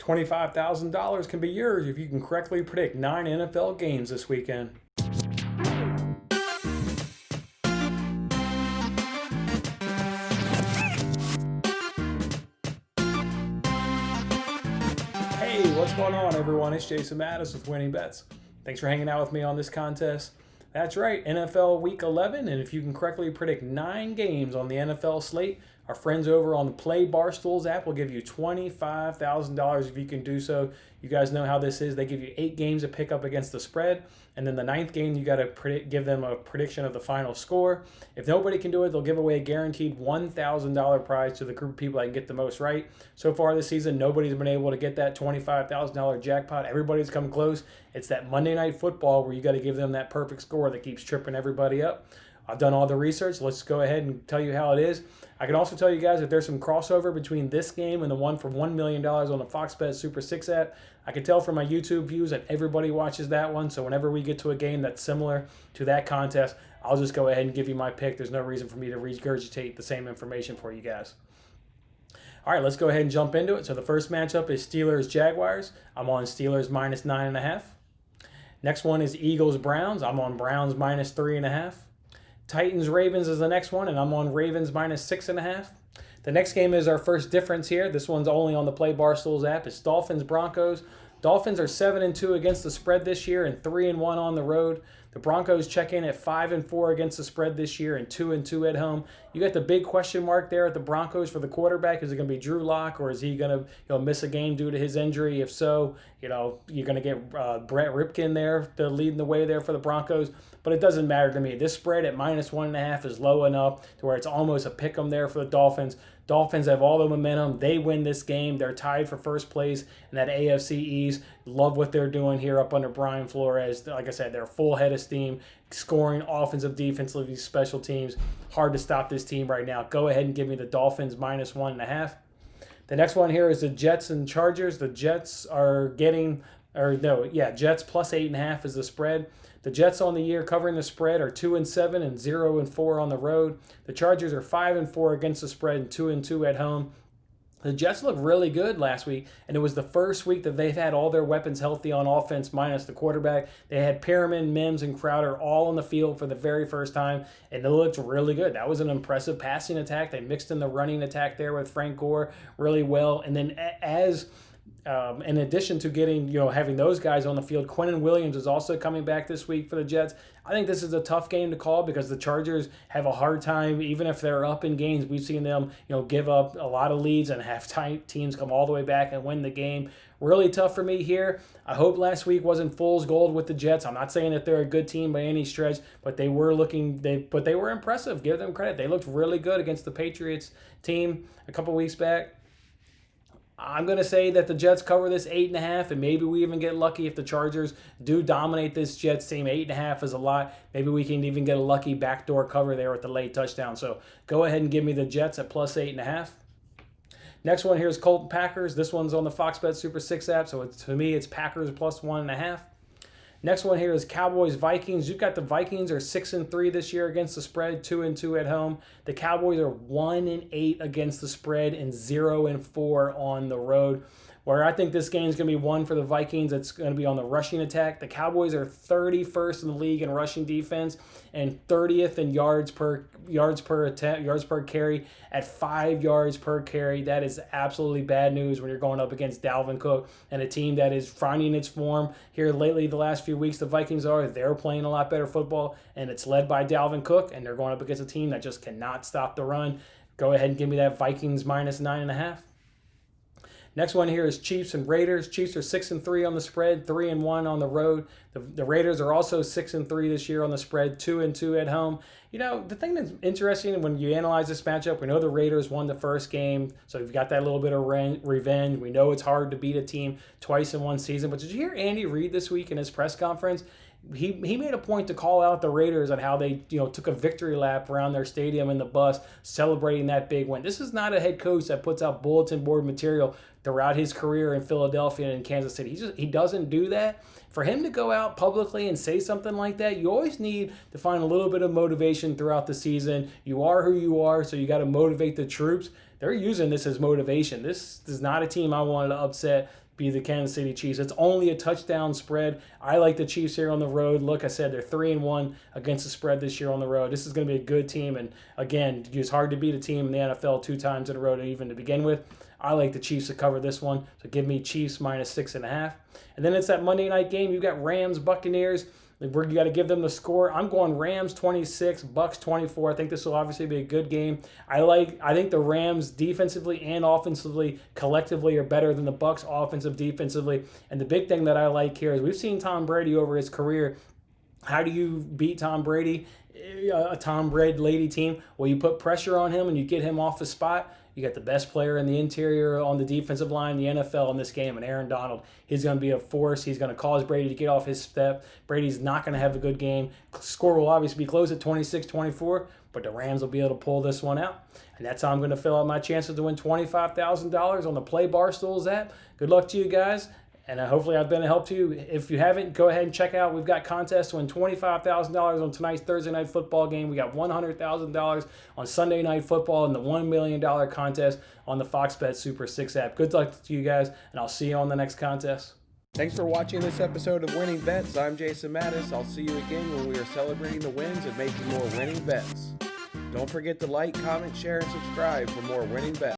$25,000 can be yours if you can correctly predict 9 NFL games this weekend. Hey, what's going on, everyone? It's Jason Mattis with Winning Bets. Thanks for hanging out with me on this contest. That's right, NFL Week 11, and if you can correctly predict 9 games on the NFL slate, our friends over on the PlayBarstools app will give you $25,000 if you can do so. You guys know how this is. They give you 8 games to pick up against the spread, and then the 9th game, you got to give them a prediction of the final score. If nobody can do it, they'll give away a guaranteed $1,000 prize to the group of people that can get the most right. So far this season, nobody's been able to get that $25,000 jackpot. Everybody's come close. It's that Monday Night Football where you got to give them that perfect score that keeps tripping everybody up. I've done all the research. Let's go ahead and tell you how it is. I can also tell you guys that there's some crossover between this game and the one for $1 million on the Fox Bet Super 6 app. I can tell from my YouTube views that everybody watches that one. So whenever we get to a game that's similar to that contest, I'll just go ahead and give you my pick. There's no reason for me to regurgitate the same information for you guys. All right, let's go ahead and jump into it. So the first matchup is Steelers-Jaguars. I'm on Steelers minus 9.5. Next one is Eagles-Browns. I'm on Browns minus 3.5. Titans-Ravens is the next one, and I'm on Ravens minus 6.5. The next game is our first difference here. This one's only on the PlayBarstools app. It's Dolphins-Broncos. Dolphins are 7-2 against the spread this year and 3-1 on the road. The Broncos check in at 5-4 against the spread this year and 2-2 at home. You got the big question mark there at the Broncos for the quarterback. Is it going to be Drew Lock, or is he going to miss a game due to his injury? If so, you're going to get Brett Ripken there to lead the way there for the Broncos. But it doesn't matter to me. This spread at minus 1.5 is low enough to where it's almost a pick 'em there for the Dolphins. Dolphins have all the momentum. They win this game. They're tied for first place in that AFC East. Love what they're doing here up under Brian Flores. Like I said, they're a full head of steam, scoring, offensive, defensively, special teams. Hard to stop this team right now. Go ahead and give me the Dolphins minus 1.5. The next one here is the Jets and Chargers. The Jets are Jets plus 8.5 is the spread. The Jets on the year covering the spread are 2-7 and 0-4 on the road. The Chargers are 5-4 against the spread and 2-2 at home. The Jets looked really good last week, and it was the first week that they've had all their weapons healthy on offense minus the quarterback. They had Perriman, Mims, and Crowder all on the field for the very first time, and it looked really good. That was an impressive passing attack. They mixed in the running attack there with Frank Gore really well. And then in addition to having those guys on the field, Quinnen Williams is also coming back this week for the Jets. I think this is a tough game to call because the Chargers have a hard time, even if they're up in games. We've seen them, give up a lot of leads and have teams come all the way back and win the game. Really tough for me here. I hope last week wasn't fool's gold with the Jets. I'm not saying that they're a good team by any stretch, but they were impressive. Give them credit. They looked really good against the Patriots team a couple weeks back. I'm going to say that the Jets cover this 8.5, and maybe we even get lucky if the Chargers do dominate this Jets team. 8.5 is a lot. Maybe we can even get a lucky backdoor cover there with the late touchdown. So go ahead and give me the Jets at plus 8.5. Next one here is Colts Packers. This one's on the Fox Bet Super 6 app, so to me it's Packers plus 1.5. Next one here is Cowboys Vikings. You've got the Vikings are 6-3 this year against the spread, 2-2 at home. The Cowboys are 1-8 against the spread and 0-4 on the road. Where I think this game is going to be one for the Vikings, it's going to be on the rushing attack. The Cowboys are 31st in the league in rushing defense and 30th in yards per carry at 5 yards per carry. That is absolutely bad news when you're going up against Dalvin Cook and a team that is finding its form here lately. The last few weeks, the Vikings they're playing a lot better football, and it's led by Dalvin Cook, and they're going up against a team that just cannot stop the run. Go ahead and give me that Vikings minus 9.5. Next one here is Chiefs and Raiders. Chiefs are 6-3 on the spread, 3-1 on the road. The Raiders are also 6-3 this year on the spread, 2-2 at home. The thing that's interesting when you analyze this matchup, we know the Raiders won the first game, so you've got that little bit of revenge. We know it's hard to beat a team twice in one season. But did you hear Andy Reid this week in his press conference? He made a point to call out the Raiders on how they took a victory lap around their stadium in the bus, celebrating that big win. This is not a head coach that puts out bulletin board material throughout his career in Philadelphia and in Kansas City. He doesn't do that. For him to go out publicly and say something like that, you always need to find a little bit of motivation throughout the season. You are who you are, so you got to motivate the troops. they're using this as motivation. This is not a team I wanted to upset, be the Kansas City Chiefs. It's only a touchdown spread. I like the Chiefs here on the road. Look, I said they're 3-1 against the spread this year on the road. This is going to be a good team, and again, it's hard to beat a team in the NFL 2 times in a row even to begin with. I like the Chiefs to cover this one, so give me Chiefs -6.5. And then it's that Monday night game. You've got Rams, Buccaneers. You got to give them the score. I'm going Rams 26, Bucks 24. I think this will obviously be a good game. I think the Rams defensively and offensively collectively are better than the Bucks offensive defensively. And the big thing that I like here is we've seen Tom Brady over his career. How do you beat Tom Brady? A Tom Brady team? Well, you put pressure on him and you get him off the spot. You got the best player in the interior on the defensive line, the NFL in this game, and Aaron Donald. He's going to be a force. He's going to cause Brady to get off his step. Brady's not going to have a good game. Score will obviously be close at 26-24, but the Rams will be able to pull this one out. And that's how I'm going to fill out my chances to win $25,000 on the PlayBarstools app. Good luck to you guys. And hopefully I've been a help to you. If you haven't, go ahead and check out. We've got contests to win $25,000 on tonight's Thursday night football game. We got $100,000 on Sunday night football and the $1 million contest on the Fox Bet Super 6 app. Good luck to you guys, and I'll see you on the next contest. Thanks for watching this episode of Winning Bets. I'm Jason Mattis. I'll see you again when we are celebrating the wins and making more winning bets. Don't forget to like, comment, share, and subscribe for more winning bets.